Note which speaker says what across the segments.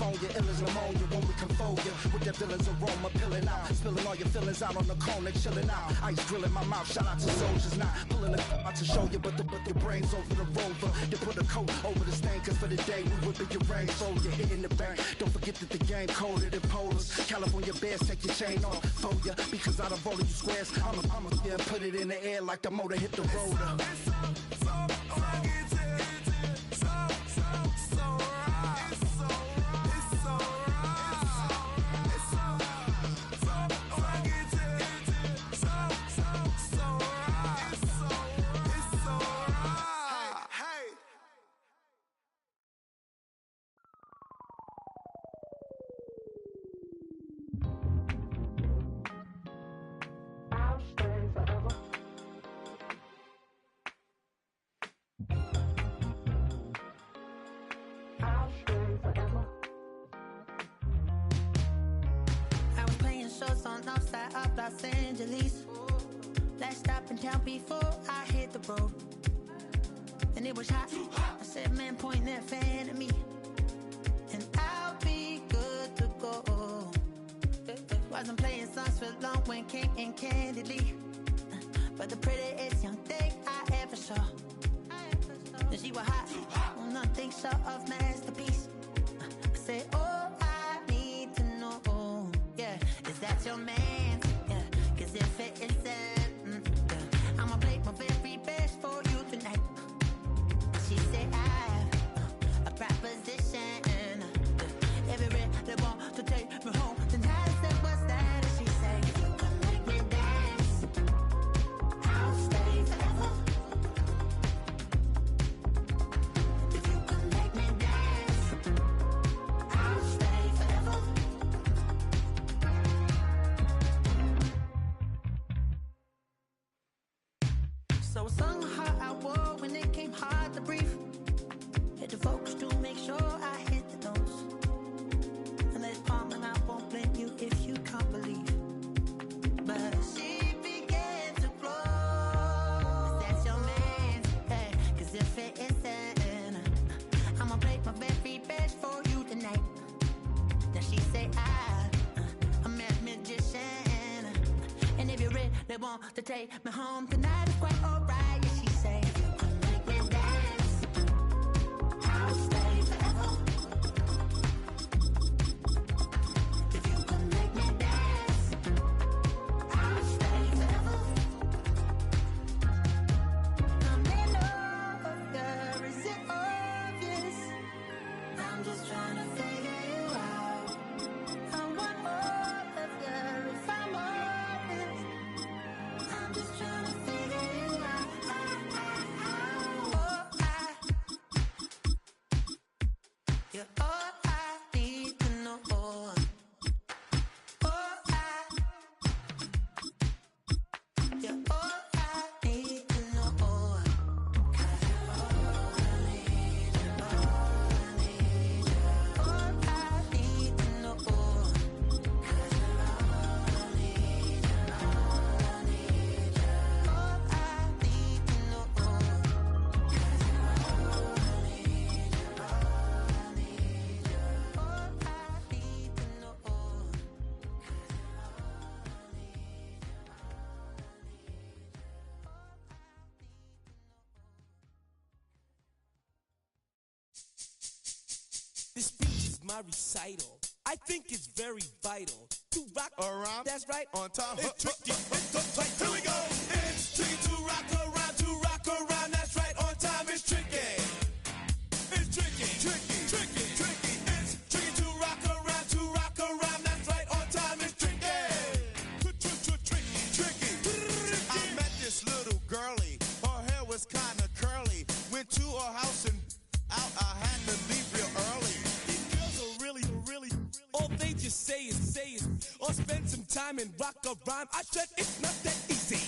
Speaker 1: phone, your ill as pneumonia when we confold you. With that villain's aroma, pilling out, spilling all your feelings out on the corner, chilling out. Ice drilling my mouth, shout out to soldiers, not pulling the out to show you, but your brains over the rover. You put a coat over the stain, cause for the day we whipping your rain, so you're hitting the bank. Don't forget that the game colder than polars. California bears, take your chain off for ya, because out of all of you squares, I'ma yeah, put it in the air like the motor hit the rotor.
Speaker 2: Los Angeles. Last stop in town before I hit the road. And it was hot. I said, man, point that fan at me, and I'll be good to go. Wasn't playing songs for long when came in candidly, but the prettiest young thing I ever saw. And she was hot. Well, nothing short of masterpiece. I said, oh, I need to know, yeah, is that your man? Cause if it isn't, I'ma play my very best for you tonight. She said I have a proposition. Every red they want to take me home tonight. I said, what's that? And she said, if you can make me dance, I'll stay forever. If you can make me dance, I'll stay forever. So I sung a heart I wore when it came hard to breathe. Hit the focus to make sure I hit the notes. And let's palm, and I won't blame you if you can't believe. But she began to flow. That's your man, hey, cause if it isn't, I'ma play my very best for you tonight. Then she say I'm a magician. And if you're ready, they want to take me home tonight. It's quite alright. Yeah, she say, if you can make me dance, I'll stay forever. If you can make me dance, I'll stay forever. I'm in love, is it obvious? I'm just trying to figure you out. I want all of you if I'm honest. I'm just trying to figure you out. You're all I need to know. You're all I need to know. 'Cause you're all I need, you're all I need, you're all I need to know. 'Cause you're all I need, you're all I need, you're all I need to know. 'Cause you're all I need, you're all I need, you're all I need to know. 'Cause you're all I need, you're all I need, you're all I need, you're all I need.
Speaker 3: This speech is my recital. I think it's very vital to rock around. That's right.
Speaker 4: On time.
Speaker 3: It's tricky. It's tight.
Speaker 4: Here we go. It's tricky to rock around. That's right. On time. It's tricky. It's tricky. Tricky. It's tricky to rock around. That's right. On time. It's tricky. Tricky. I met this little girlie. Her hair was kind of curly. Went to her house and out. I had to leave real early.
Speaker 3: These girls are really, all they just say is, or spend some time and rock a rhyme. I said it's not that easy.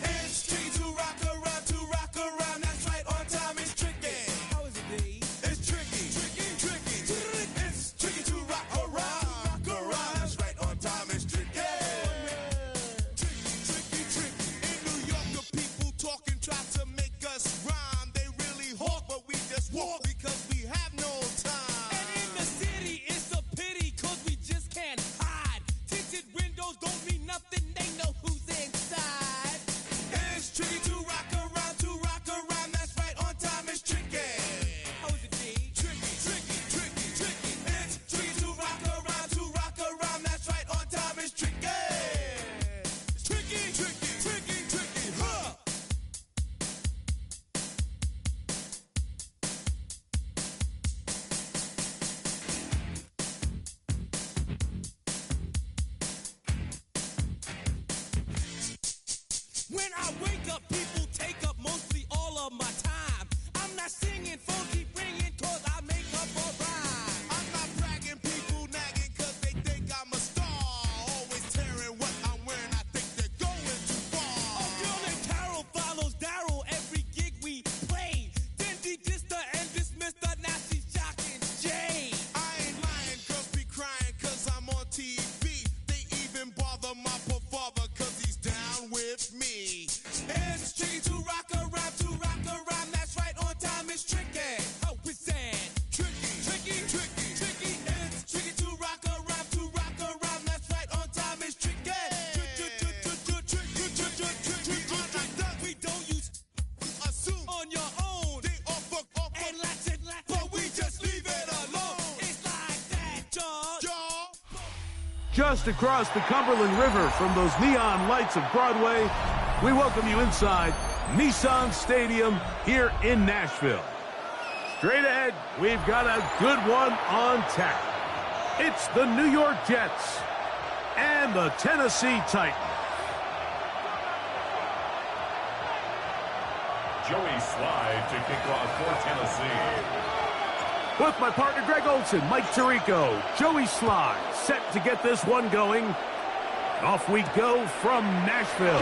Speaker 4: It's tricky to rock around. That's right. On time. It's tricky.
Speaker 3: How is it, Dave?
Speaker 4: It's tricky. It's tricky to rock around. That's right. On time. It's tricky. Tricky. In New York, the people talking try to make us rhyme. They really hawk, but we just walk because we have no time.
Speaker 3: And in the city, it's a When I wake up, people take up mostly all of my time. I'm not singing, phone keep ringing, cause I make up a rhyme.
Speaker 4: I'm not bragging, people nagging, cause they think I'm a star. Always tearing what I'm wearing, I think they're going too far.
Speaker 3: A girl named Carol follows Daryl every gig we play. Then he dissed her and dismissed her, now she's jocking Jay.
Speaker 4: I ain't lying, girls be crying, cause I'm on TV. They even bother my poor father, cause he's down with me.
Speaker 3: It's tricky to rock around, that's right, on time is tricky. How is that?
Speaker 4: Tricky,
Speaker 3: Tricky,
Speaker 4: tricky,
Speaker 3: tricky, it's tricky to rock around, that's right, on time is tricky. We don't use
Speaker 4: assume
Speaker 3: on your own,
Speaker 4: they offer,
Speaker 3: and lots,
Speaker 4: but we just leave it alone.
Speaker 3: It's like that, George.
Speaker 4: Y'all,
Speaker 5: Just across the Cumberland River from those neon lights of Broadway, we welcome you inside Nissan Stadium here in Nashville. Straight ahead, we've got a good one on tap. It's the New York Jets and the Tennessee Titans.
Speaker 6: Joey Slide to kick off for Tennessee.
Speaker 5: With my partner Greg Olson, Mike Tirico, Joey Slide, set to get this one going. Off we go from Nashville.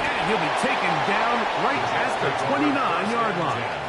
Speaker 5: And he'll be taken down right at the 29-yard line.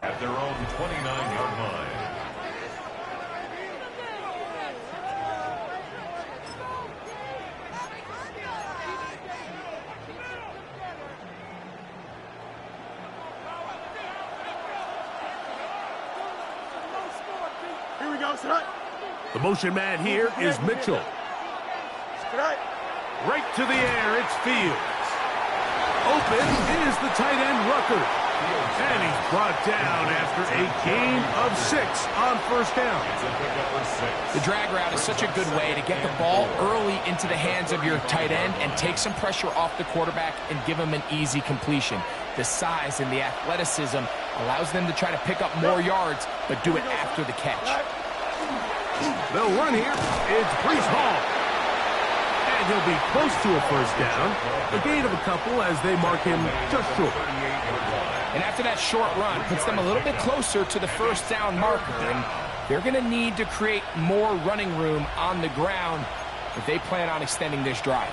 Speaker 6: At their own 29-yard line.
Speaker 7: Here we go, Scott.
Speaker 5: The motion man here is Mitchell. Right to the air, it's Fields. Open is the tight end Rucker. And he's brought down after a gain of 6 on first down.
Speaker 8: The drag route is such a good way to get the ball early into the hands of your tight end and take some pressure off the quarterback and give him an easy completion. The size and the athleticism allows them to try to pick up more yards, but do it after the catch.
Speaker 5: They'll run here. It's Breece Hall. And he'll be close to a first down. A gain of a couple as they mark him just short.
Speaker 8: And after that short run, puts them a little bit closer to the first down marker. And they're going to need to create more running room on the ground if they plan on extending this drive.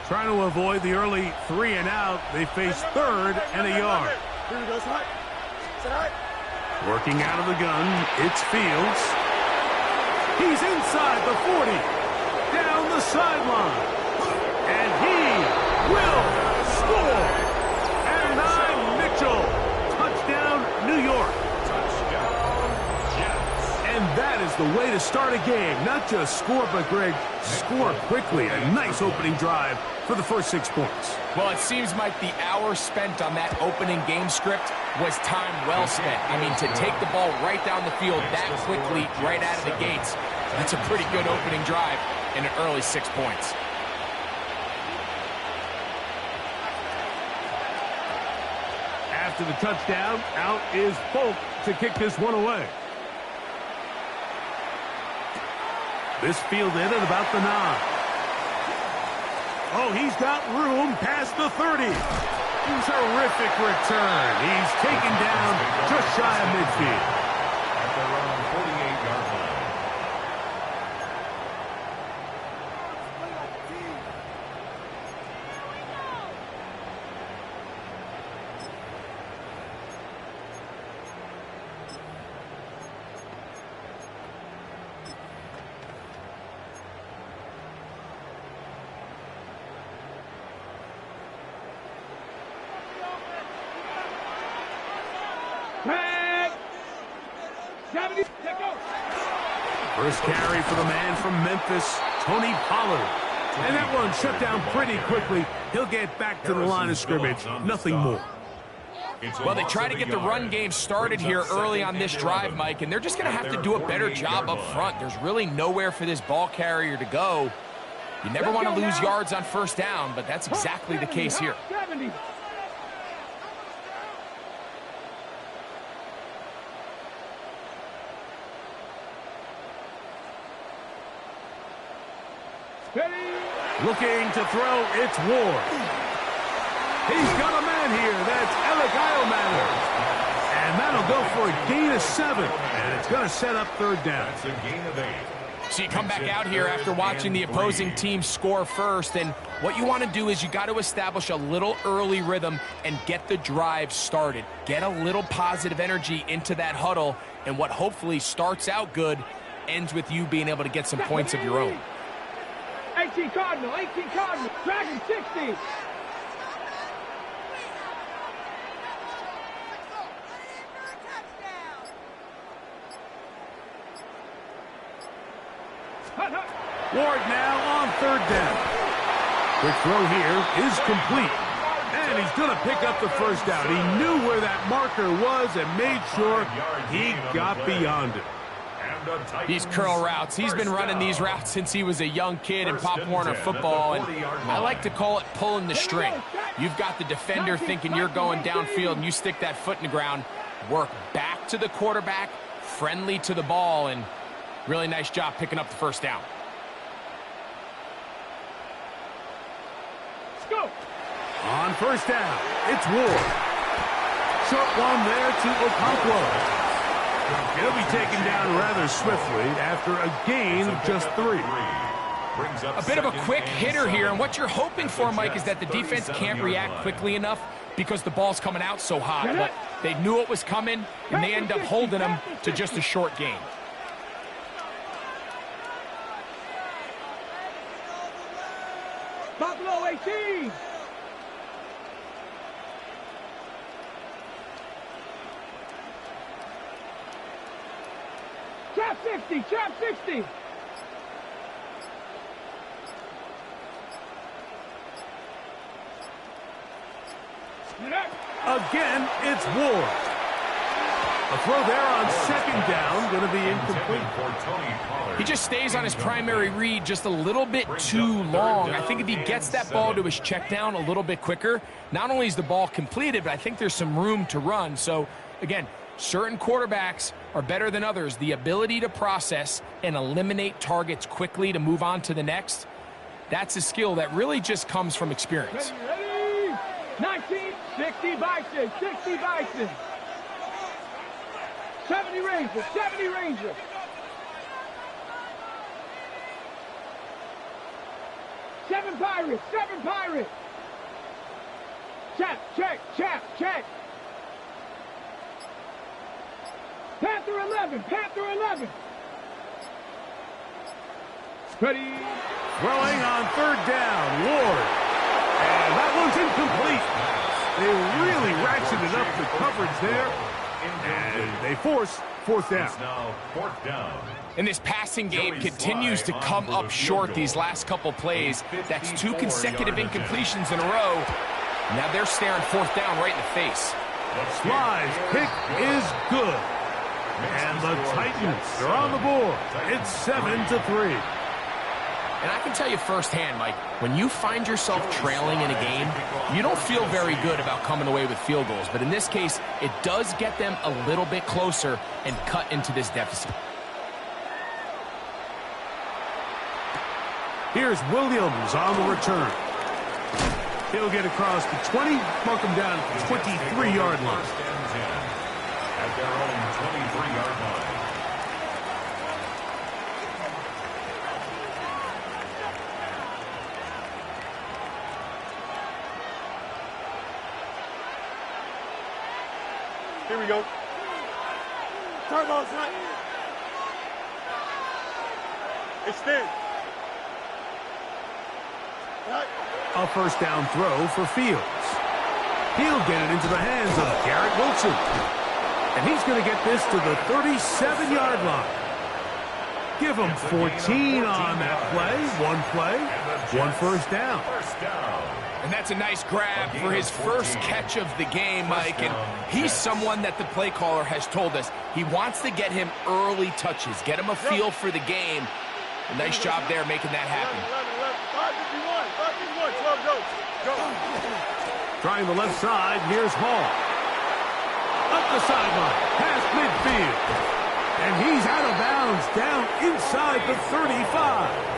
Speaker 5: Trying to avoid the early 3 and out, they face 3rd and a yard.
Speaker 7: Here we go, Scott.
Speaker 5: Working out of the gun, it's Fields. He's inside the 40, down the sideline, and he will score. And I'm Mitchell. Touchdown, New York.
Speaker 6: Touchdown, Jets.
Speaker 5: And that that is the way to start a game. Not just score, but, Greg, score quickly. A nice opening drive for the first 6 points.
Speaker 8: Well, it seems like the hour spent on that opening game script was time well spent. I mean, to take the ball right down the field that quickly, right out of the gates, that's a pretty good opening drive and an early 6 points.
Speaker 5: After the touchdown, out is Folk to kick this one away. This fielded at about the 9. Oh, he's got room past the 30. Terrific return. He's taken down just shy of midfield.
Speaker 6: At the around 48-yard line.
Speaker 5: First carry for the man from Memphis, Tony Pollard. And that one shut down pretty quickly. He'll get back to the line of scrimmage. Nothing more.
Speaker 8: Well, they try to get the run game started here early on this drive, Mike, and they're just going to have to do a better job up front. There's really nowhere for this ball carrier to go. You never want to lose yards on first down, but that's exactly the case here.
Speaker 5: Looking to throw, it's Ward. He's got a man here. That's Alec Iomatter. And that'll go for a gain of 7. And it's going to set up third down.
Speaker 6: That's a gain of 8.
Speaker 8: So you come back out here after watching the opposing team score first, and what you want to do is you got to establish a little early rhythm and get the drive started. Get a little positive energy into that huddle, and what hopefully starts out good ends with you being able to get some points of your own.
Speaker 7: 18 Cardinal, Dragon 60.
Speaker 5: Ward now on third down. Quick throw here is complete. And he's going to pick up the first down. He knew where that marker was and made sure he got beyond it.
Speaker 8: These curl routes, he's been running these routes since he was a young kid in Pop Warner football, and I like to call it pulling the string. You've got the defender thinking you're going downfield, and you stick that foot in the ground, work back to the quarterback, friendly to the ball, and really nice job picking up the first down.
Speaker 7: Go.
Speaker 5: On first down, it's Ward. Short one there to Okonkwo. He'll be taken down rather swiftly after a gain of just 3.
Speaker 8: A bit of a quick hitter here, and what you're hoping for, Mike, is that the defense can't react quickly enough because the ball's coming out so hot. But they knew it was coming, and they end up holding them to just a short gain.
Speaker 7: Buffalo 18. Trap 60, trap 60.
Speaker 5: Again, it's Ward. A throw there on second down, going to be incomplete.
Speaker 8: He just stays on his primary read just a little bit too long. I think if he gets that ball to his check down a little bit quicker, not only is the ball completed, but I think there's some room to run. So, again, certain quarterbacks are better than others. The ability to process and eliminate targets quickly to move on to the next, that's a skill that really just comes from experience.
Speaker 7: Ready? 19, 60 Bison, 60 Bison. 70 Ranger, 70 Ranger. Seven Pirates, 7 Pirates. Check, check, check, check. Panther 11, Panther 11. Ready.
Speaker 5: Throwing on third down, Ward. And that one's incomplete. They really ratcheted up the coverage there. And they force fourth down.
Speaker 6: It's now fourth down.
Speaker 8: And this passing game continues to come up short these last couple plays. That's 2 consecutive incompletions in a row. Now they're staring fourth down right in the face.
Speaker 5: Sly's pick is good. And the Titans are on the board. It's 7-3.
Speaker 8: And I can tell you firsthand, Mike, when you find yourself trailing in a game, you don't feel very good about coming away with field goals. But in this case, it does get them a little bit closer and cut into this deficit.
Speaker 5: Here's Williams on the return. He'll get across the 20, mark him down at the 23-yard line.
Speaker 6: At their own 23-yard line.
Speaker 9: Here we go. Turbo side. Extend. Right.
Speaker 5: A first down throw for Fields. He'll get it into the hands of Garrett Wilson. And he's going to get this to the 37-yard line. Give him 14 on that play. One first down.
Speaker 8: And that's a nice grab for his first catch of the game, Mike. And he's someone that the play caller has told us he wants to get him early touches, get him a feel for the game. A nice job there making that happen.
Speaker 9: 551, 12 goes. Go.
Speaker 5: Trying the left side, here's Hall. Up the sideline, past midfield. And he's out of bounds, down inside the 35.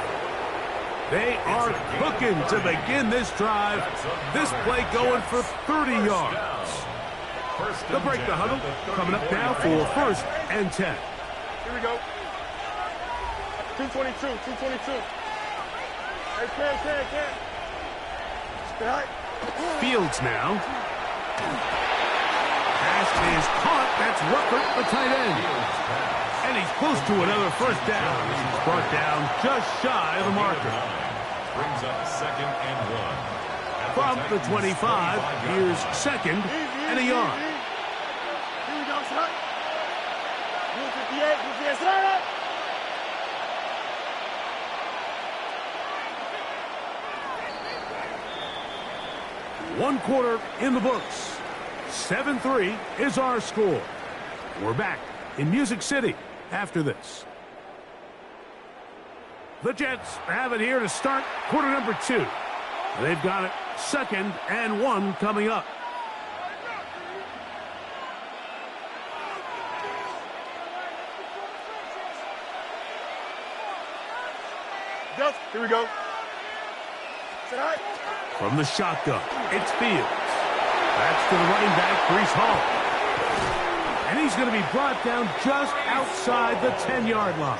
Speaker 5: They are cooking to begin this drive. This play going for 30 yards. They'll break the huddle. Coming up now for first and 10.
Speaker 9: Here we go. 222, 222. Hey, can.
Speaker 5: Fields now. Pass is caught. That's Ruckert, the tight end. And he's close to another first down. He's brought down just shy of the marker.
Speaker 6: Brings up second and 1.
Speaker 5: From the 25, here's second and a yard.
Speaker 9: Here we go, son. 58, son.
Speaker 5: One quarter in the books. 7-3 is our score. We're back in Music City after this. The Jets have it here to start quarter number 2. They've got it second and 1 coming up.
Speaker 9: Here we go.
Speaker 5: From the shotgun, it's Fields. That's to the running back, Breece Hall. And he's going to be brought down just outside the 10-yard line.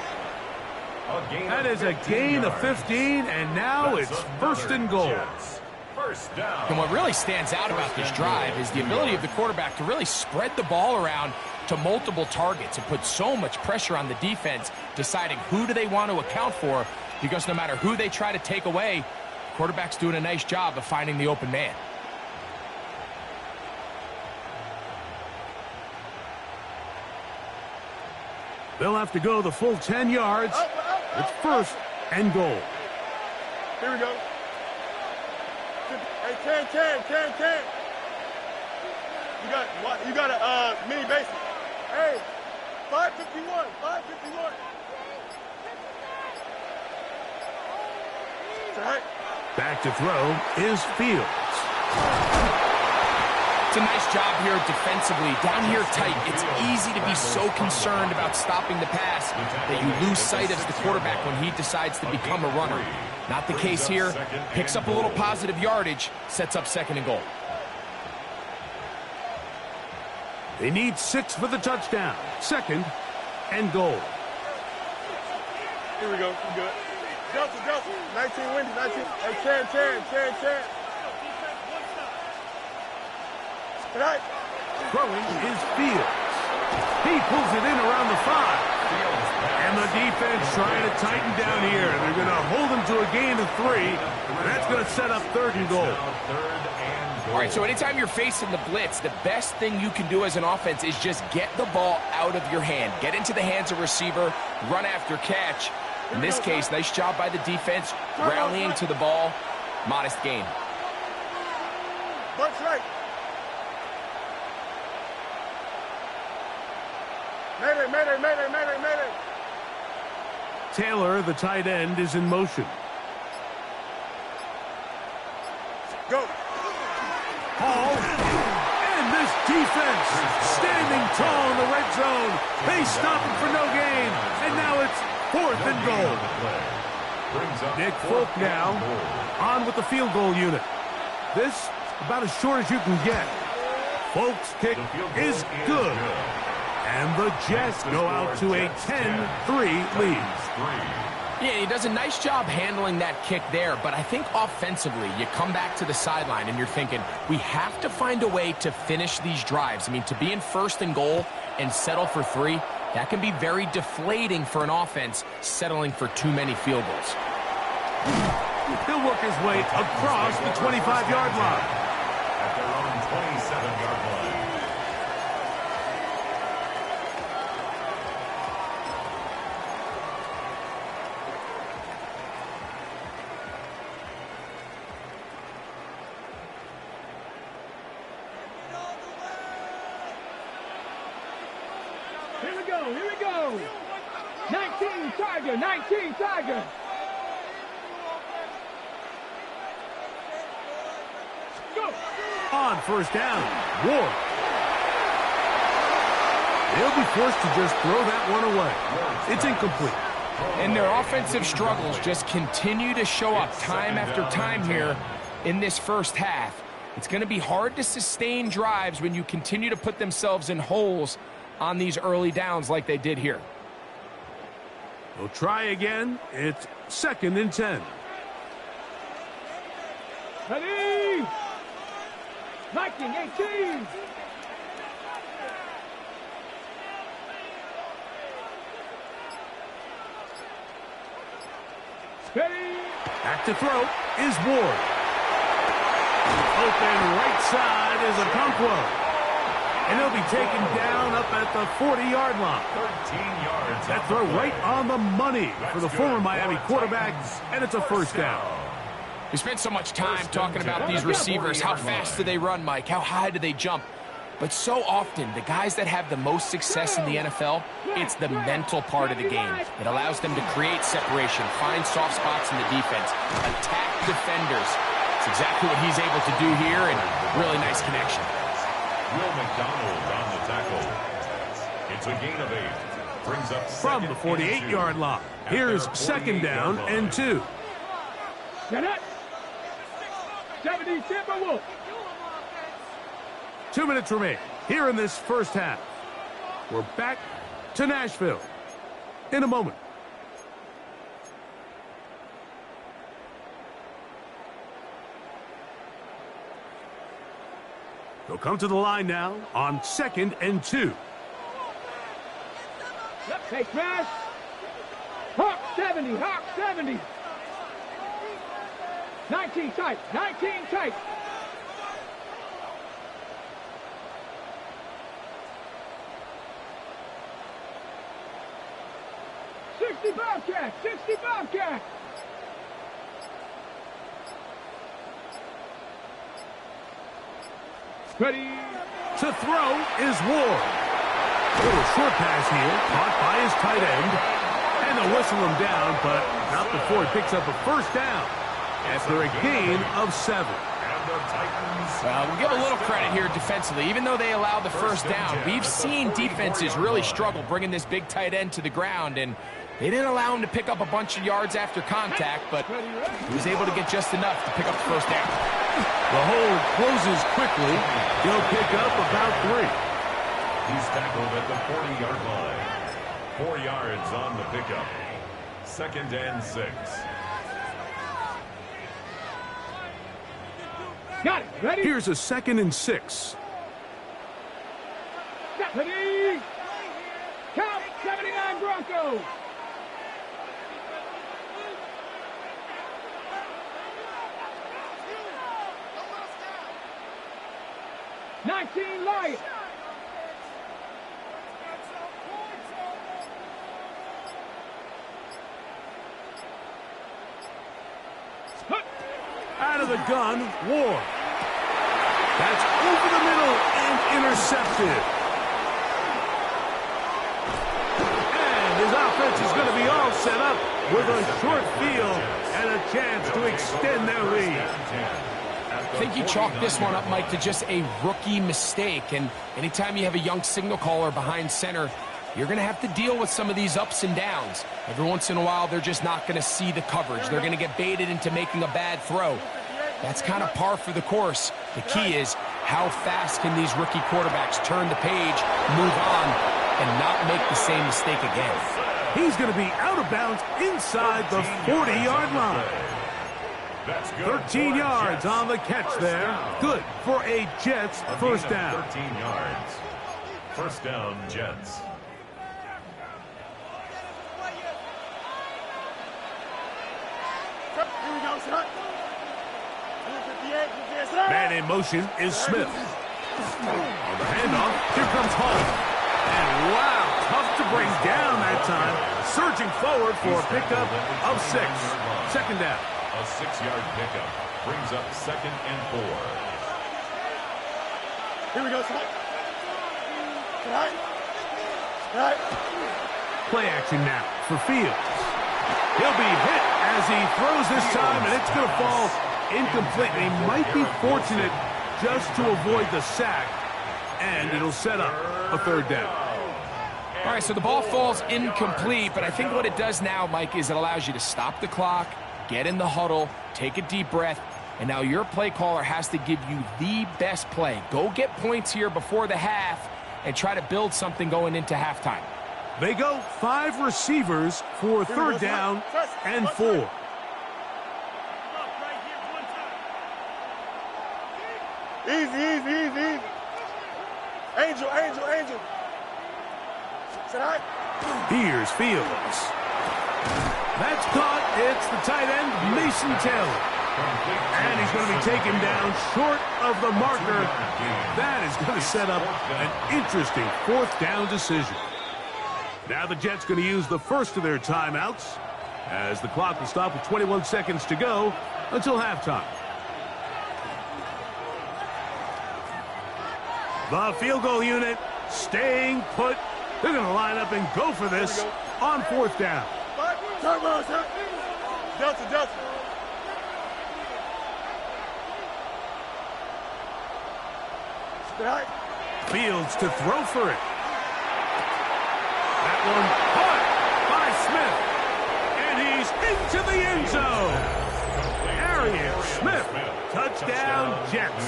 Speaker 5: That is a gain of 15, and now it's first and goal.
Speaker 8: And what really stands out about this drive is the ability of the quarterback to really spread the ball around to multiple targets and put so much pressure on the defense, deciding who do they want to account for, because no matter who they try to take away, the quarterback's doing a nice job of finding the open man.
Speaker 5: They'll have to go the full 10 yards. It's first and goal.
Speaker 9: Here we go. Hey, can. You got a mini basic. Hey, 551.
Speaker 5: Back to throw is Fields.
Speaker 8: It's a nice job here defensively. Down here tight, it's easy to be so concerned about stopping the pass that you lose sight of the quarterback when he decides to become a runner. Not the case here. Picks up a little positive yardage, sets up second and goal.
Speaker 5: They need 6 for the touchdown. Second and goal.
Speaker 9: Here we go. We good. Delta. 19 Wendy, 19. Hey, Chan. Right.
Speaker 5: Throwing is Fields. He pulls it in around the 5. And the defense trying to tighten down here. They're going to hold him to a gain of 3. That's going to set up third and goal.
Speaker 6: Third and
Speaker 8: All right, so anytime you're facing the blitz, the best thing you can do as an offense is just get the ball out of your hand. Get into the hands of receiver, run after catch. In this case, nice job by the defense, rallying to the ball. Modest gain.
Speaker 9: Bunch right. Mayday, mayday, mayday, mayday, mayday.
Speaker 5: Taylor, the tight end, is in motion.
Speaker 9: Go.
Speaker 5: Hall. And this defense standing tall in the red zone. They stop him for no gain. And now it's 4th and goal. Nick Folk now on with the field goal unit. This about as short as you can get. Folk's kick is good. And the Jets go out to a 10-3 lead.
Speaker 8: Yeah, he does a nice job handling that kick there, but I think offensively, you come back to the sideline and you're thinking, we have to find a way to finish these drives. I mean, to be in 1st and goal and settle for 3, that can be very deflating for an offense settling for too many field goals.
Speaker 5: He'll work his way across the 25-yard line.
Speaker 6: At their own 27-yard line.
Speaker 7: Here we go. 19 Tiger, 19 Tiger. Go.
Speaker 5: On 1st down, Ward. They'll be forced to just throw that one away. It's incomplete.
Speaker 8: And their offensive struggles just continue to show up time after time here in this first half. It's going to be hard to sustain drives when you continue to put themselves in holes on these early downs like they did here.
Speaker 5: They'll try again. It's 2nd and 10.
Speaker 7: Ready. 19, 18. Ready.
Speaker 5: Back to throw is Ward. Open right side is Okonkwo. And he'll be taken down up at the 40-yard line.
Speaker 6: 13 yards.
Speaker 5: That throw right on the money for the former Miami quarterback, and it's a 1st down.
Speaker 8: We spent so much time talking about these receivers. How fast do they run, Mike? How high do they jump? But so often, the guys that have the most success in the NFL, it's the mental part of the game. It allows them to create separation, find soft spots in the defense, attack defenders. It's exactly what he's able to do here, and really nice connection.
Speaker 6: Will McDonald on the tackle. It's a gain of 8. Brings up
Speaker 5: from the 48-yard line. Here's 2nd down and 2.
Speaker 7: Get it. 70 Timberwolves.
Speaker 5: 2 minutes remain here in this first half. We're back to Nashville in a moment. They'll come to the line now on 2nd and 2.
Speaker 7: Take pass. Hawk 70, Hawk 70. 19 tight, 19 tight. Bobcat, 60 Bobcat. Ready.
Speaker 5: To throw is Ward. A little short pass here, caught by his tight end. And they'll whistle him down, but not before he picks up a 1st down after a gain of 7.
Speaker 8: We'll give a little credit here defensively. Even though they allowed the 1st down, we've seen defenses really struggle bringing this big tight end to the ground, and they didn't allow him to pick up a bunch of yards after contact, but he was able to get just enough to pick up the 1st down.
Speaker 5: The hole closes quickly. He'll pick up about 3.
Speaker 6: He's tackled at the 40-yard line. 4 yards on the pickup. 2nd and 6.
Speaker 7: Got it. Ready?
Speaker 5: Here's a 2nd and 6.
Speaker 7: Ready? Count 79 Broncos. 19 light.
Speaker 5: Out of the gun, Ward. That's over the middle and intercepted. And his offense is going to be all set up with a short field and a chance to extend their lead.
Speaker 8: I think you chalk this one up, Mike, to just a rookie mistake. And anytime you have a young signal caller behind center, you're going to have to deal with some of these ups and downs. Every once in a while, they're just not going to see the coverage. They're going to get baited into making a bad throw. That's kind of par for the course. The key is how fast can these rookie quarterbacks turn the page, move on, and not make the same mistake again.
Speaker 5: He's going to be out of bounds inside the 40-yard line. 13 yards on the catch there. Good for a Jets first down.
Speaker 6: 13 yards. First down, Jets.
Speaker 5: Man in motion is Smith. On the handoff, here comes Hall. And wow, tough to bring down that time. Surging forward for a pickup of 6. Second down.
Speaker 6: A 6-yard pickup brings up 2nd and 4.
Speaker 9: Here we go, son.
Speaker 5: Play action now for Fields. He'll be hit as he throws this time, and it's going to fall incomplete. They might be fortunate just to avoid the sack, and it'll set up a third down.
Speaker 8: All right, so the ball falls incomplete, but I think what it does now, Mike, is it allows you to stop the clock, get in the huddle, take a deep breath, and now your play caller has to give you the best play. Go get points here before the half and try to build something going into halftime.
Speaker 5: They go 5 receivers for third down and 4.
Speaker 9: Easy. Angel. Sit high.
Speaker 5: Here's Fields. That's caught. It's the tight end, Mason Taylor. And he's going to be taken down short of the marker. That is going to set up an interesting fourth down decision. Now the Jets going to use the first of their timeouts as the clock will stop with 21 seconds to go until halftime. The field goal unit staying put. They're going to line up and go for this on fourth down.
Speaker 9: Delta.
Speaker 5: Fields to throw for it. That one caught by Smith. And he's into the end zone. Arian Smith. Touchdown, Jets.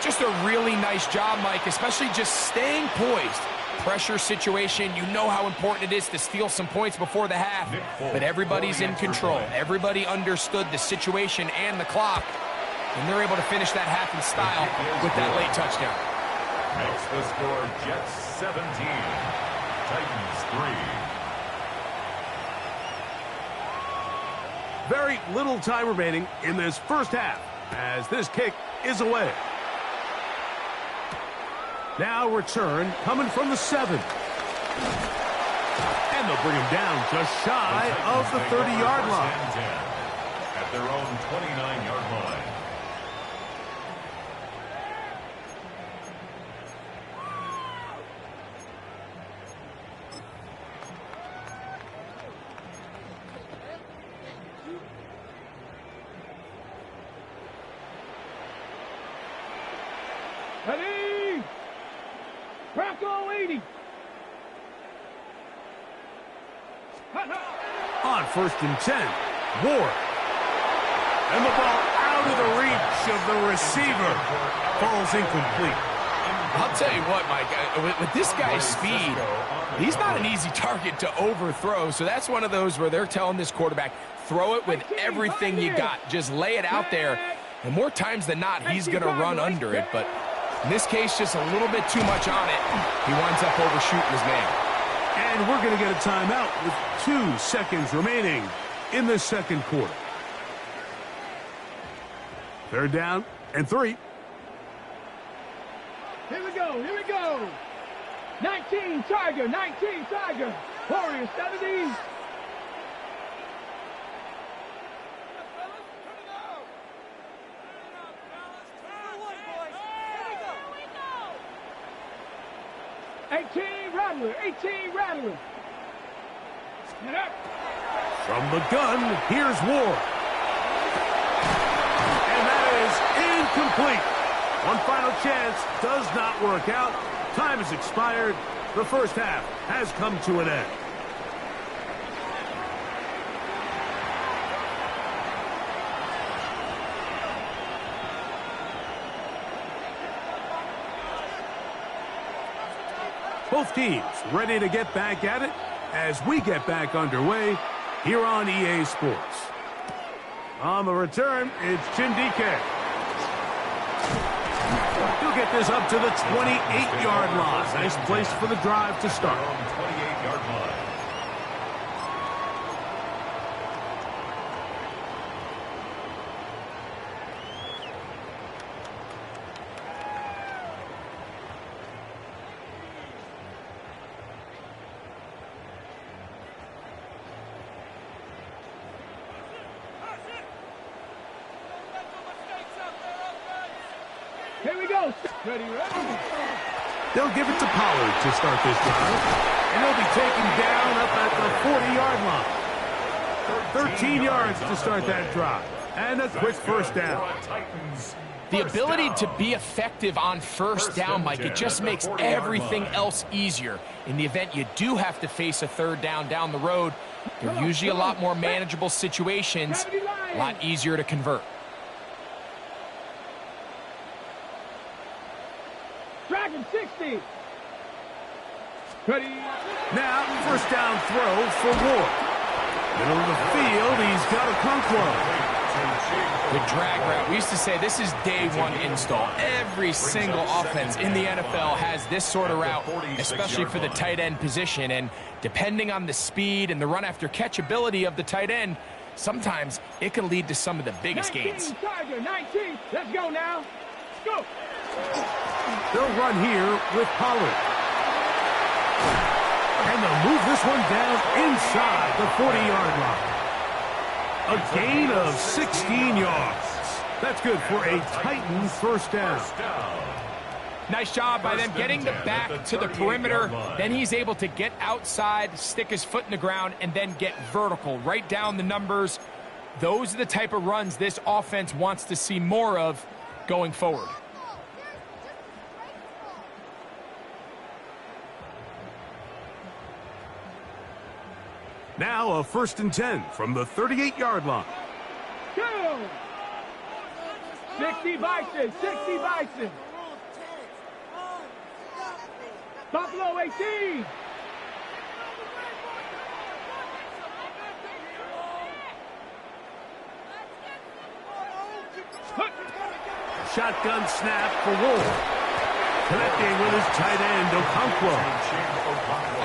Speaker 8: Just a really nice job, Mike, especially just staying poised. Pressure situation, you know how important it is to steal some points before the half, but everybody's in control. Everybody understood the situation and the clock, and they're able to finish that half in style with that late touchdown.
Speaker 6: Makes the score Jets 17, Titans 3.
Speaker 5: Very little time remaining in this first half as this kick is away. Now return coming from the 7. And they'll bring him down just shy of the 30-yard line.
Speaker 6: At their own 29-yard line.
Speaker 7: Ready? Bronco 80.
Speaker 5: On 1st and 10, Ward. And the ball out of the reach of the receiver. Falls incomplete.
Speaker 8: I'll tell you what, Mike, with this guy's speed, he's not an easy target to overthrow. So that's one of those where they're telling this quarterback, throw it with everything you got. Just lay it out there. And more times than not, he's going to run under it. But in this case, just a little bit too much on it. He winds up overshooting his man.
Speaker 5: And we're going to get a timeout with 2 seconds remaining in the second quarter. Third down and 3.
Speaker 7: Here we go, here we go. 19 Tiger, 19 Tiger. Warrior 70. Rattler, 18 Rattler.
Speaker 5: From the gun, here's Ward. And that is incomplete. One final chance does not work out. Time has expired. The first half has come to an end. Both teams ready to get back at it as we get back underway here on EA Sports. On the return, it's Chindike. He'll get this up to the 28-yard line. Nice place for the drive to start.
Speaker 6: 28-yard line.
Speaker 7: Here we go. Ready, ready.
Speaker 5: They'll give it to Pollard to start this drive. And they'll be taken down up at the 40-yard line. 13 yards to start that drive. And a quick first down.
Speaker 8: The ability to be effective on first down, Mike, it just makes everything else easier. In the event you do have to face a third down the road, they're usually a lot more manageable situations, a lot easier to convert.
Speaker 7: Dragon 60. Ready.
Speaker 5: Now, first down throw for Ward. Middle of the field, he's got a Conquo.
Speaker 8: The drag route, we used to say this is day one install. Every single offense in the NFL has this sort of route, especially for the tight end position. And depending on the speed and the run after catch ability of the tight end, sometimes it can lead to some of the biggest gains.
Speaker 7: Tiger, 19. Let's go now. Let's go.
Speaker 5: They'll run here with Pollard. And they'll move this one down inside the 40-yard line. A gain of 16 yards. That's good for a Titan first down.
Speaker 8: Nice job by them getting the back to the perimeter. Then he's able to get outside, stick his foot in the ground, and then get vertical. Write down the numbers. Those are the type of runs this offense wants to see more of going forward.
Speaker 5: Now a 1st and 10 from the 38-yard line.
Speaker 7: Go! 60 Bison, 60 Bison. Buffalo 18.
Speaker 5: Shotgun snap for Ward. Connecting with his tight end, Okonkwo.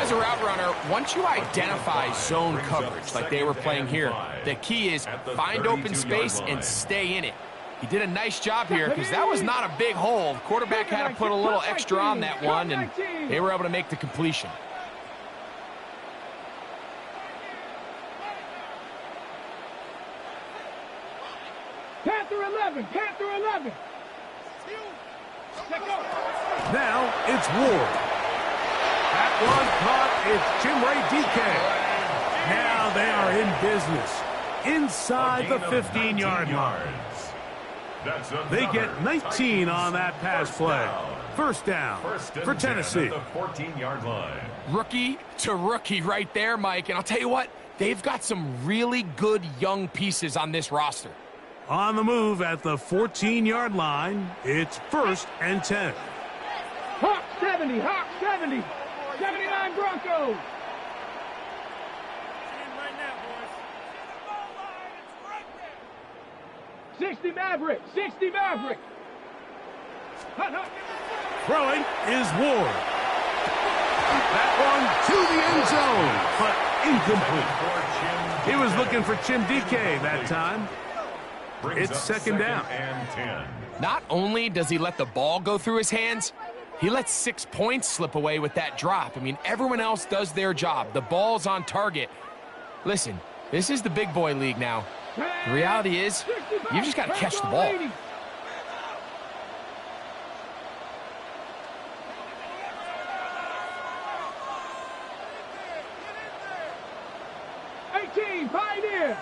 Speaker 8: As a route runner, once you identify zone coverage like they were playing here, the key is find open space and stay in it. He did a nice job here because that was not a big hole. The quarterback had to put a little extra on that one, and they were able to make the completion.
Speaker 7: Panther 11, Panther 11.
Speaker 5: Now it's Ward. That one caught. It's Chimray DK. Now they are in business inside the 15-yard line. They get 19 on that pass play. First down for Tennessee.
Speaker 6: 14-yard line.
Speaker 8: Rookie to rookie right there, Mike. And I'll tell you what, they've got some really good young pieces on this roster.
Speaker 5: On the move at the 14-yard line, it's 1st and 10.
Speaker 7: Hawk 70, Hawk 70. 79 Broncos. 60 Maverick, 60 Maverick.
Speaker 5: Throwing is Ward. That one to the end zone, but incomplete. He was looking for Chindike that time. It's second down.
Speaker 6: And 10.
Speaker 8: Not only does he let the ball go through his hands, He lets 6 points slip away with that drop. I mean, everyone else does their job. The ball's on target. Listen, this is the big boy league now. The reality is, you just got to catch the ball.
Speaker 7: Pioneer.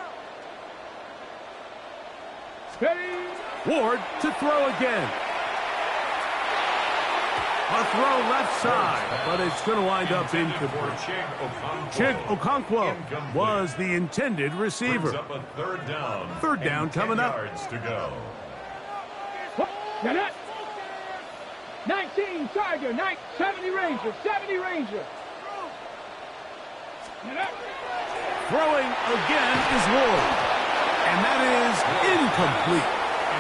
Speaker 5: Ward to throw again. A throw left side, but it's going to wind up incomplete. Chig Okonkwo was the intended receiver. Third down coming up.
Speaker 6: To go.
Speaker 7: 19 Tiger, 70 Ranger, 70 Ranger.
Speaker 5: Throwing again is Ward, and that is incomplete.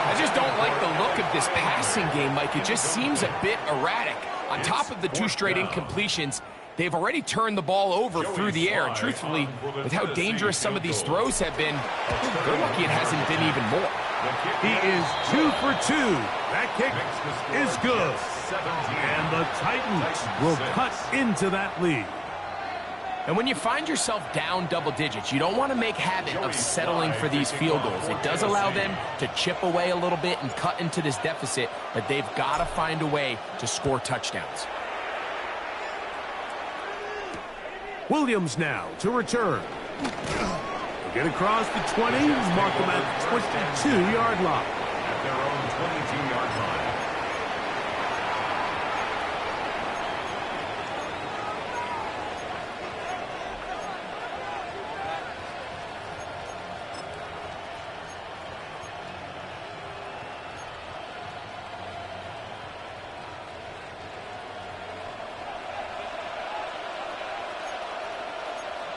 Speaker 8: I just don't like the look of this passing game, Mike. It just seems a bit erratic. On top of the 2 straight incompletions, they've already turned the ball over through the air. And truthfully, with how dangerous some of these throws have been, they're lucky it hasn't been even more.
Speaker 5: He is 2 for 2. That kick is good. And the Titans will cut into that lead.
Speaker 8: And when you find yourself down double digits, you don't want to make habit of settling for these field goals. It does allow them to chip away a little bit and cut into this deficit, but they've got to find a way to score touchdowns.
Speaker 5: Williams now to return. He'll get across the 20, mark them at the 22-yard line.
Speaker 6: At their own 22-yard line.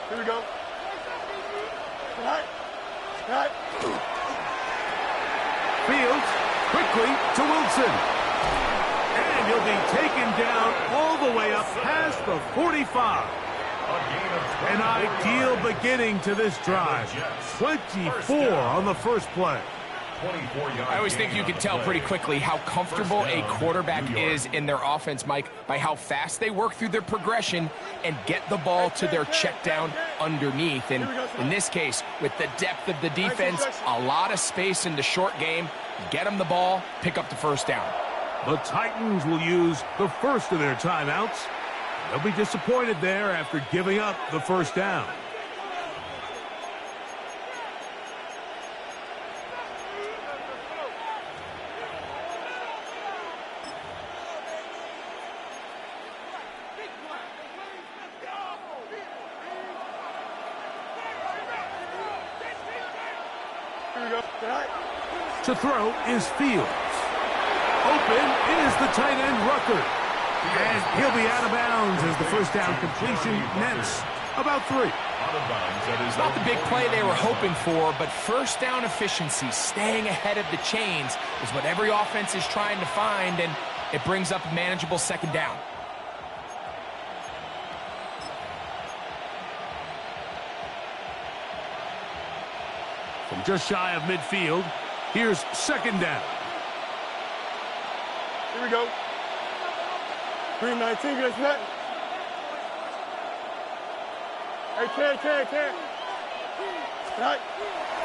Speaker 9: Here we go. Cut.
Speaker 5: Fields quickly to Wilson. And he'll be taken down all the way up past the 45. An ideal beginning to this drive. 24 on the first play.
Speaker 8: I always think you can tell pretty quickly how comfortable a quarterback is in their offense, Mike, by how fast they work through their progression and get the ball to their check down underneath. And in this case, with the depth of the defense, a lot of space in the short game, get them the ball, pick up the first down.
Speaker 5: The Titans will use the first of their timeouts. They'll be disappointed there after giving up the first down. To throw is Fields. Open is the tight end Rucker. And he'll be out of bounds as the first down completion nets about 3.
Speaker 8: It's not the big play they were hoping for, but first down efficiency, staying ahead of the chains, is what every offense is trying to find, and it brings up a manageable second down.
Speaker 5: From just shy of midfield, here's second down.
Speaker 9: Here we go. Green 19, get us net. Hey, Ted. Right.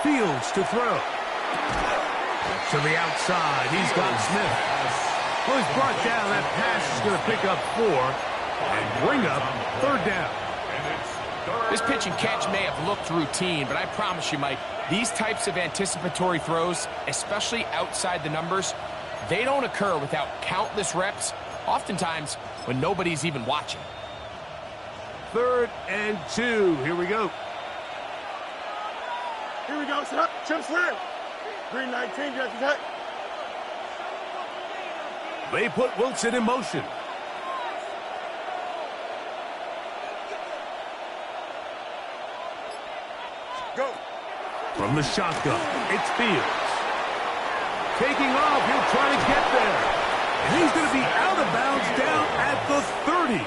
Speaker 5: Fields to throw. To the outside, he's got Smith. Well, he's brought down. That pass is going to pick up 4 and bring up third down.
Speaker 8: This pitch and catch may have looked routine, but I promise you, Mike, these types of anticipatory throws, especially outside the numbers, they don't occur without countless reps, oftentimes when nobody's even watching.
Speaker 5: 3rd and 2. Here we go.
Speaker 9: Here we go. Set up. Chip slam. Green 19, get us net.
Speaker 5: They put Wilson in motion.
Speaker 9: Go.
Speaker 5: From the shotgun, it's Fields. Taking off, he'll try to get there. And he's going to be out of bounds down at the 30.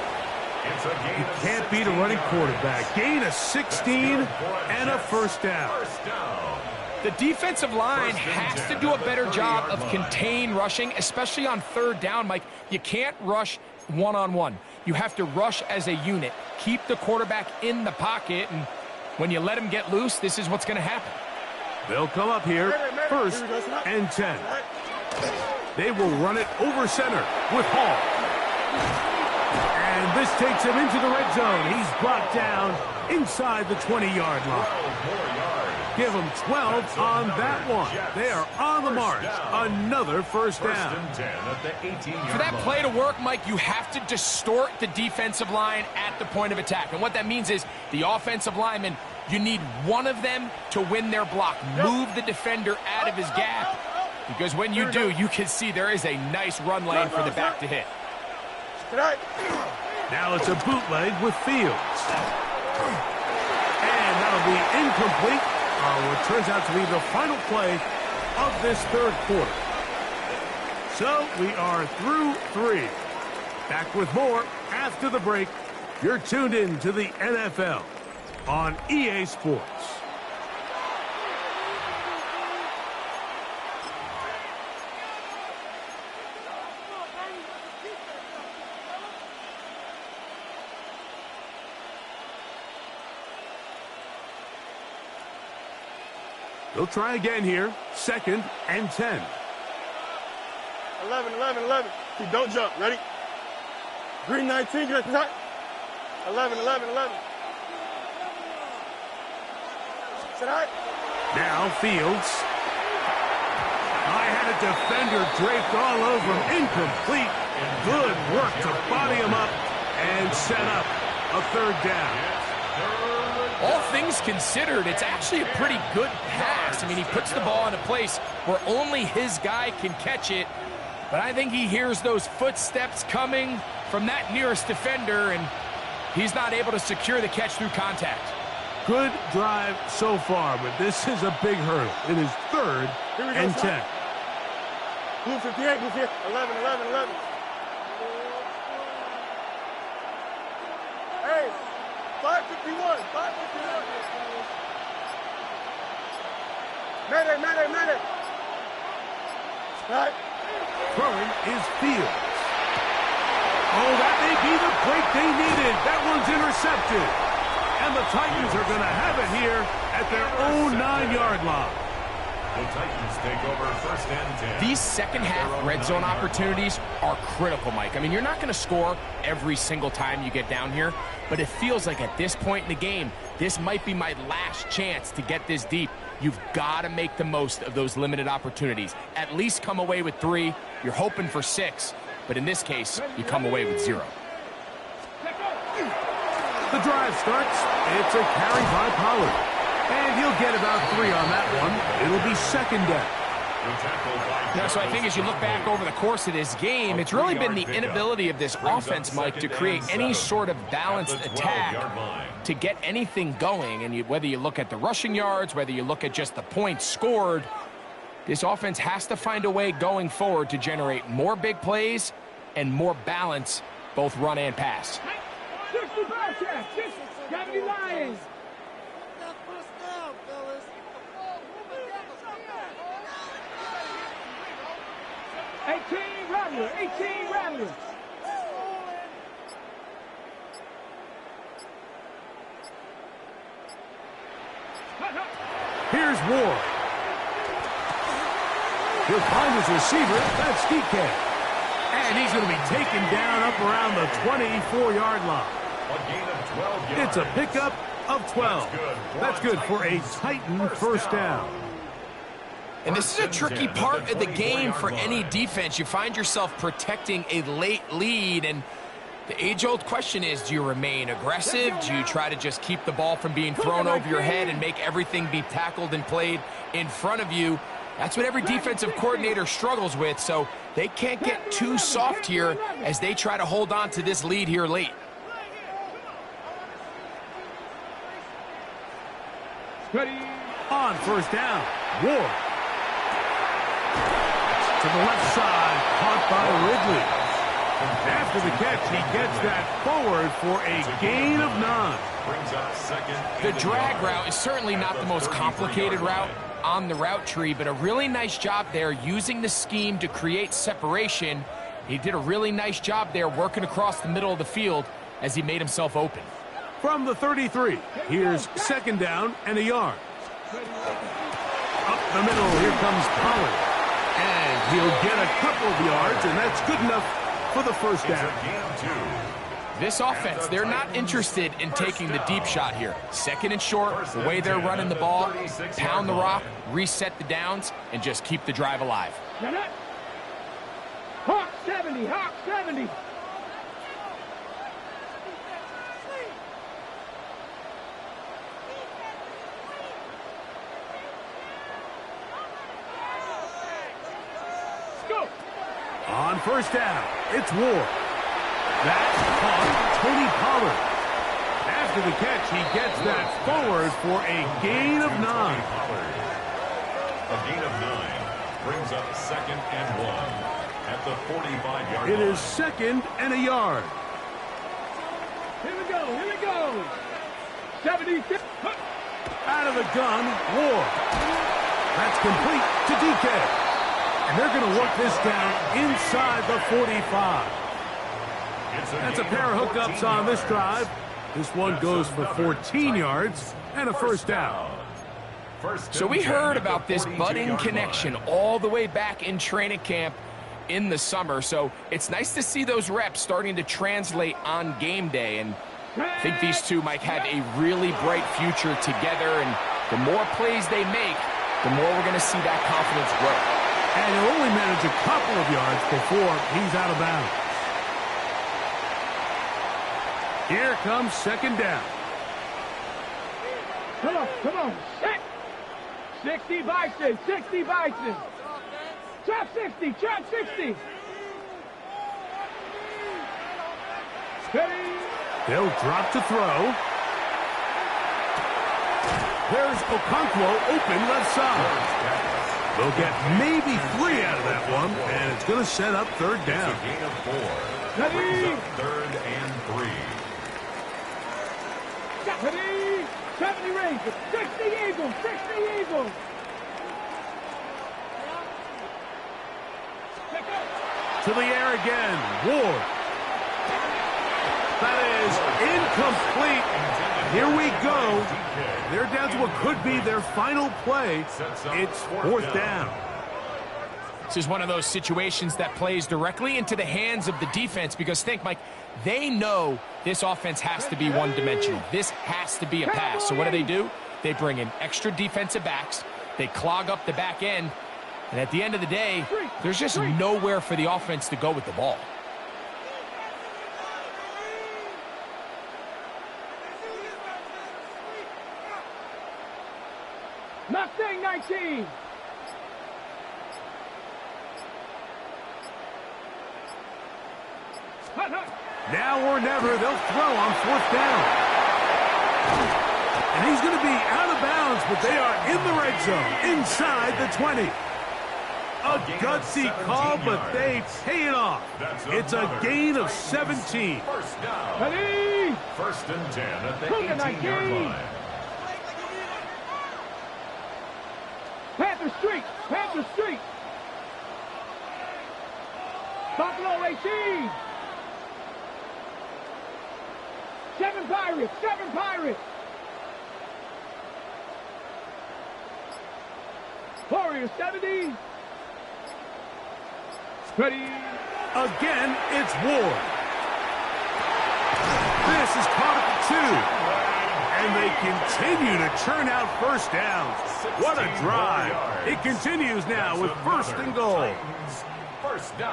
Speaker 5: You can't beat a running quarterback. Gain of 16 and a first down.
Speaker 8: The defensive line has to do a better job of contain rushing, especially on third down, Mike. You can't rush one-on-one. You have to rush as a unit. Keep the quarterback in the pocket, and when you let him get loose, this is what's going to happen.
Speaker 5: They'll come up here, 1st and 10. They will run it over center with Hall. And this takes him into the red zone. He's brought down inside the 20-yard line. Give them 12 on that one. They are on the march. Another first down.
Speaker 8: For that play to work, Mike, you have to distort the defensive line at the point of attack. And what that means is the offensive lineman, you need one of them to win their block. Move the defender out of his gap. Because when you do, you can see there is a nice run lane for the back to hit.
Speaker 5: Now it's a bootleg with Fields. And that'll be incomplete. What turns out to be the final play of this third quarter. So we are through 3. Back with more after the break. You're tuned in to the NFL on EA Sports. They'll try again here. 2nd and 10.
Speaker 9: 11. See, don't jump. Ready? Green 19. Get that. 11. Sit out.
Speaker 5: Now Fields. I had a defender draped all over him. Incomplete. Good work to body him up and set up a 3rd down.
Speaker 8: All things considered, it's actually a pretty good pass. I mean, he puts the ball in a place where only his guy can catch it. But I think he hears those footsteps coming from that nearest defender, and he's not able to secure the catch through contact.
Speaker 5: Good drive so far, but this is a big hurdle. It is 3rd and 10.
Speaker 9: Blue 58, blue 58. 11. Hey, 551. Mayday. Right.
Speaker 5: Throwing is Fields. Oh, that may be the break they needed. That one's intercepted. And the Titans are going to have it here at their own 9-yard line.
Speaker 6: The Titans take over 1st and 10.
Speaker 8: These second-half red zone opportunities are critical, Mike. I mean, you're not going to score every single time you get down here, but it feels like at this point in the game, this might be my last chance to get this deep. You've got to make the most of those limited opportunities. At least come away with 3. You're hoping for 6, but in this case, you come away with 0.
Speaker 5: The drive starts. It's a carry by Pollard. And he'll get about 3 on that one. It'll be 2nd down.
Speaker 8: Yeah, so I think as you look back over the course of this game, it's really been the inability of this offense, Mike, to create any sort of balanced attack to get anything going. And whether you look at the rushing yards, whether you look at just the points scored, this offense has to find a way going forward to generate more big plays and more balance, both run and pass.
Speaker 7: 60 Bearcats, 70 Lions. 18 Rattlers.
Speaker 5: Here's Ward. He'll find his receiver. That's DK. And he's going to be taken down up around the 24-yard line.
Speaker 6: A gain of 12 yards.
Speaker 5: It's a pickup of 12. That's good for a Titan 1st down.
Speaker 8: And this is a tricky part of the game for any defense. You find yourself protecting a late lead, and the age-old question is, do you remain aggressive? Do you try to just keep the ball from being thrown over your head and make everything be tackled and played in front of you? That's what every defensive coordinator struggles with, so they can't get too soft here as they try to hold on to this lead here late.
Speaker 5: On 1st down, Ward. To the left side, caught by Ridley. After the catch, he gets that forward for a gain of 9.
Speaker 6: Brings up 2nd.
Speaker 8: The drag route is certainly not the most complicated route, on the route tree, but a really nice job there using the scheme to create separation. He did a really nice job there working across the middle of the field as he made himself open.
Speaker 5: From the 33, here's second down and a yard. Up the middle, here comes Pollard. And he'll get a couple of yards, and that's good enough for the first down.
Speaker 8: This offense, they're not interested in taking the deep shot here. Second and short, the way they're running the ball, pound the rock, reset the downs, and just keep the drive alive.
Speaker 7: Hawk 70, Hawk 70. Go.
Speaker 5: On first down, it's Ward. That's caught Tony Pollard. After the catch, he gets that forward for a gain of 9.
Speaker 6: A gain of 9 brings up second and 1 at the 45-yard line.
Speaker 5: It is second and a yard.
Speaker 7: Here we go, here we go. 76.
Speaker 5: Out of the gun, Ward. That's complete to DK. And they're going to work this down inside the 45. That's a pair of hookups on this drive. This one goes for 14 yards and a first down.
Speaker 8: So we heard about this budding connection all the way back in training camp in the summer. So it's nice to see those reps starting to translate on game day. And I think these two might have a really bright future together. And the more plays they make, the more we're going to see that confidence grow.
Speaker 5: And he'll only manage a couple of yards before he's out of bounds. Here comes second down.
Speaker 7: Come on, come on. 60 Bison, 60 Bison. Trap 60, trap 60. Steady.
Speaker 5: They'll drop to throw. There's Okonkwo open left side. They'll get maybe 3 out of that one, and it's going to set up third down.
Speaker 6: It's a gain of 4. Brings up third and 3.
Speaker 7: 70 Rangers, 60 Eagles, 60 Eagles.
Speaker 5: To the air again, Ward. That is incomplete. Here we go. They're down to what could be their final play. It's fourth down.
Speaker 8: This is one of those situations that plays directly into the hands of the defense because think, Mike, they know this offense has to be one-dimensional. This has to be a pass. So what do? They bring in extra defensive backs. They clog up the back end. And at the end of the day, there's just nowhere for the offense to go with the ball.
Speaker 7: Mustang 19.
Speaker 5: Now or never, they'll throw on fourth down. And he's going to be out of bounds, but they are in the red zone, inside the 20. A gutsy call, but they pay it off. It's a gain of 17.
Speaker 6: First down. First and 10 at the 18-yard line.
Speaker 7: Panther Street, Panther Street. Buffalo 18. 7 Pirates, 7 Pirates. Warriors 70. Ready.
Speaker 5: Again, it's Ward. This is caught at the 2. And they continue to churn out first downs. What a drive. It continues now with first and goal.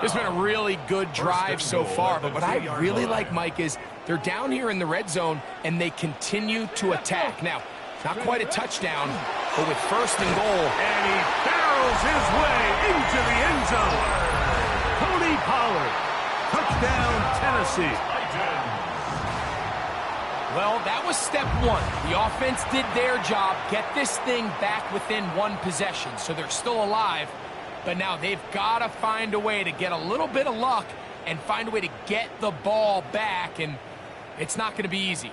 Speaker 8: It's been a really good drive so far, but what I really like, Mike, is they're down here in the red zone, and they continue to attack. Now, not quite a touchdown, but with first and goal.
Speaker 5: And he barrels his way into the end zone. Tony Pollard, touchdown, Tennessee.
Speaker 8: Well, that was step one. The offense did their job, get this thing back within one possession, so they're still alive. But now they've got to find a way to get a little bit of luck and find a way to get the ball back, and it's not going to be easy.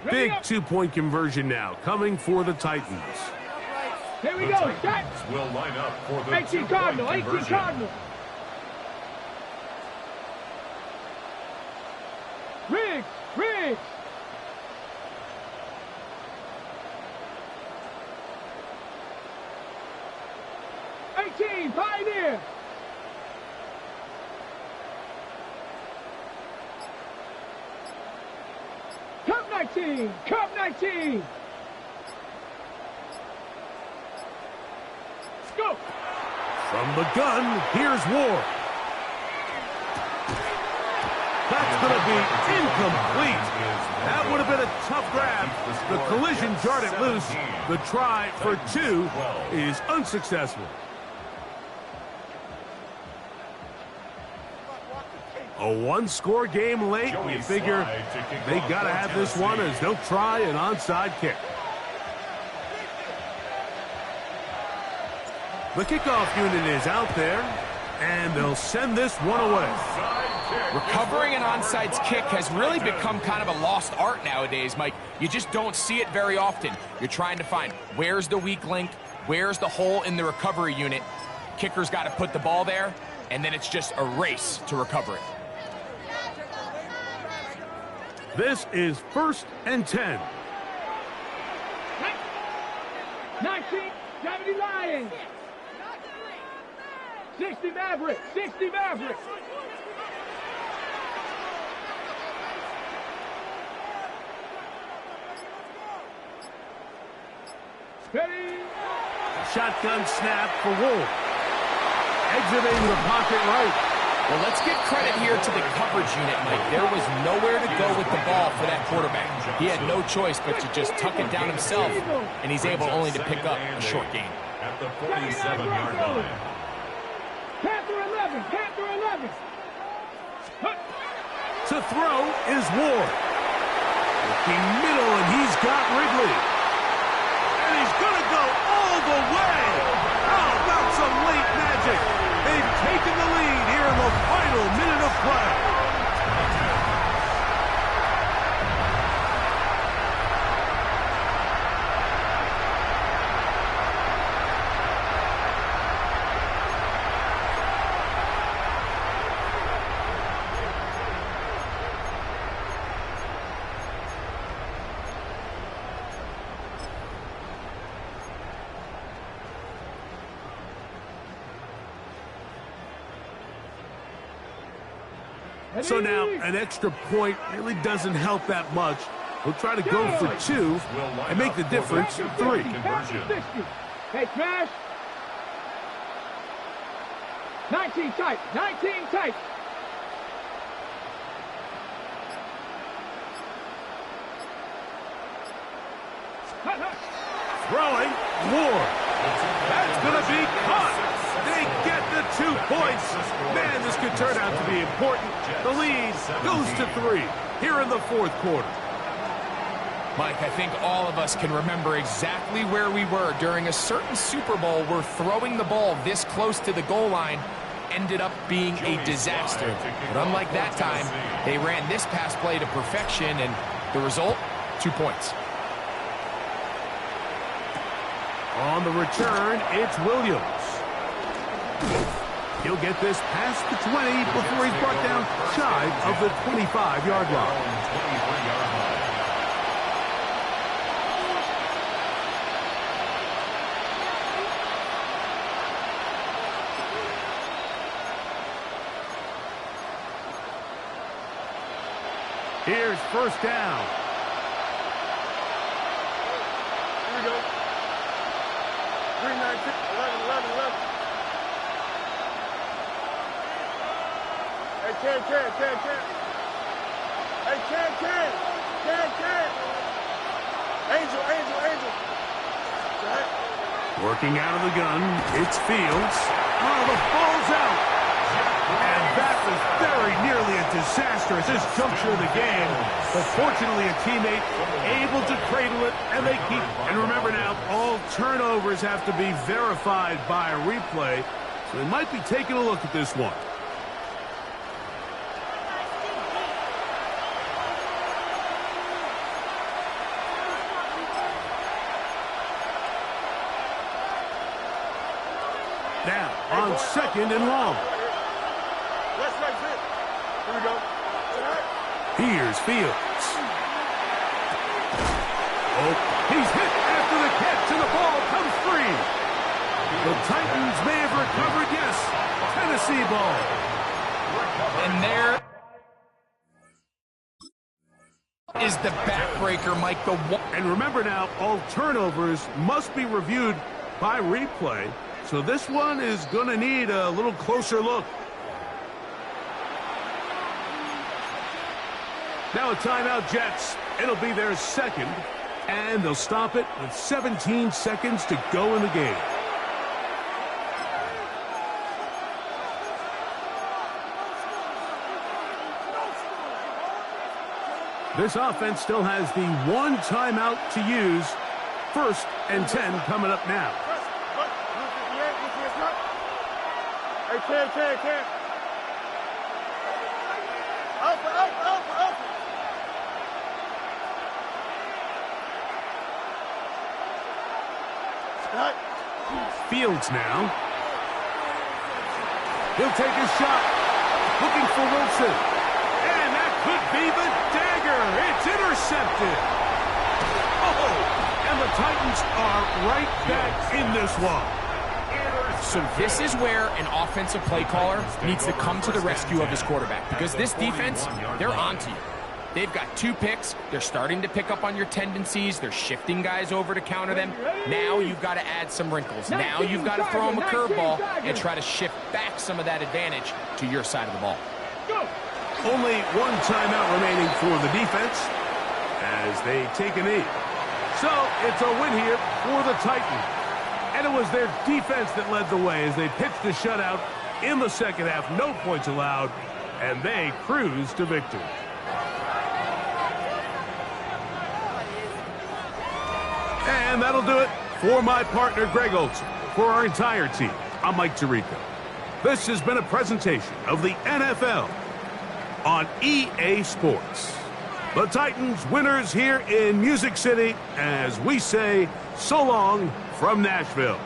Speaker 5: Big two-point conversion now coming for the Titans.
Speaker 7: Here we
Speaker 6: The
Speaker 7: go.
Speaker 6: Titans will line up for the
Speaker 7: 18
Speaker 6: two-point
Speaker 7: Cardinal, 18
Speaker 6: conversion.
Speaker 7: Cardinal. Riggs. 18, Pioneer. Cup 19. Let's go.
Speaker 5: From the gun, here's Ward. That's going to be incomplete. That would have been a tough grab. The collision jarred it loose. The try for 2 is unsuccessful. A one-score game late. You figure they got to have this one as they'll try an onside kick. The kickoff unit is out there, and they'll send this one away.
Speaker 8: Recovering an onside kick has really become kind of a lost art nowadays, Mike. You just don't see it very often. You're trying to find where's the weak link, where's the hole in the recovery unit. Kicker's got to put the ball there, and then it's just a race to recover it.
Speaker 5: This is 1st and 10.
Speaker 7: 1970 Lions. 60 Mavericks. Ready.
Speaker 5: Shotgun snap for Wolf. Exiting the pocket right.
Speaker 8: Well, let's give credit here to the coverage unit, Mike. There was nowhere to go with the ball for that quarterback. He had no choice but to just tuck it down himself, and he's able only to pick up a short gain.
Speaker 6: At the 47-yard line.
Speaker 7: Panther 11.
Speaker 5: To throw is Ward. Looking middle, and he's got Wrigley. And he's going to go all the way. How about some late magic? They've taken the lead here in the final minute of play. So now an extra point really doesn't help that much. We'll try to go for 2 and make the difference 3.
Speaker 7: Hey, Trash. 19 tight.
Speaker 5: Throwing, Ward. That's going to be caught. They get the 2 points. Man, this could turn out to be important. The lead goes to 3 here in the 4th quarter.
Speaker 8: Mike, I think all of us can remember exactly where we were during a certain Super Bowl where throwing the ball this close to the goal line ended up being a disaster. But unlike that time, they ran this pass play to perfection, and the result, 2 points.
Speaker 5: On the return, it's Williams. He'll get this past the 20 before he's brought down shy of the 25-yard line. Here's 1st down.
Speaker 9: Here we go. 3-9-6, 11. Hey, Ken. Hey, Ken. Angel.
Speaker 5: Working out of the gun, it's Fields. Oh, the ball's out. And that was very nearly a disaster at this juncture of the game. But fortunately, a teammate able to cradle it, and they keep. And remember now, all turnovers have to be verified by a replay. So they might be taking a look at this one. Now, on 2nd and long.
Speaker 9: Let's race it. Here we go.
Speaker 5: Here's Fields. Oh, he's hit after the catch, and the ball comes free. The Titans may have recovered, yes. Tennessee ball.
Speaker 8: And there is the backbreaker, Mike.
Speaker 5: And remember now, all turnovers must be reviewed by replay. So this one is going to need a little closer look. Now a timeout, Jets. It'll be their 2nd, and they'll stop it with 17 seconds to go in the game. This offense still has the 1 timeout to use. 1st and 10 coming up now.
Speaker 9: Hey, Cam. Alpha.
Speaker 5: Fields now. He'll take his shot. Looking for Wilson. And that could be the dagger. It's intercepted. Oh, and the Titans are right back in this one.
Speaker 8: So this is where an offensive play caller needs to come to the rescue of his quarterback, because this defense, they're onto you. They've got 2 picks. They're starting to pick up on your tendencies. They're shifting guys over to counter them. Now you've got to add some wrinkles. Now you've got to throw them a curveball and try to shift back some of that advantage to your side of the ball.
Speaker 5: Only 1 timeout remaining for the defense as they take a knee. So it's a win here for the Titans. And it was their defense that led the way as they pitched a shutout in the 2nd half. No points allowed, and they cruise to victory. And that'll do it for my partner, Greg Olson. For our entire team, I'm Mike Tirico. This has been a presentation of the NFL on EA Sports. The Titans winners here in Music City as we say so long from Nashville.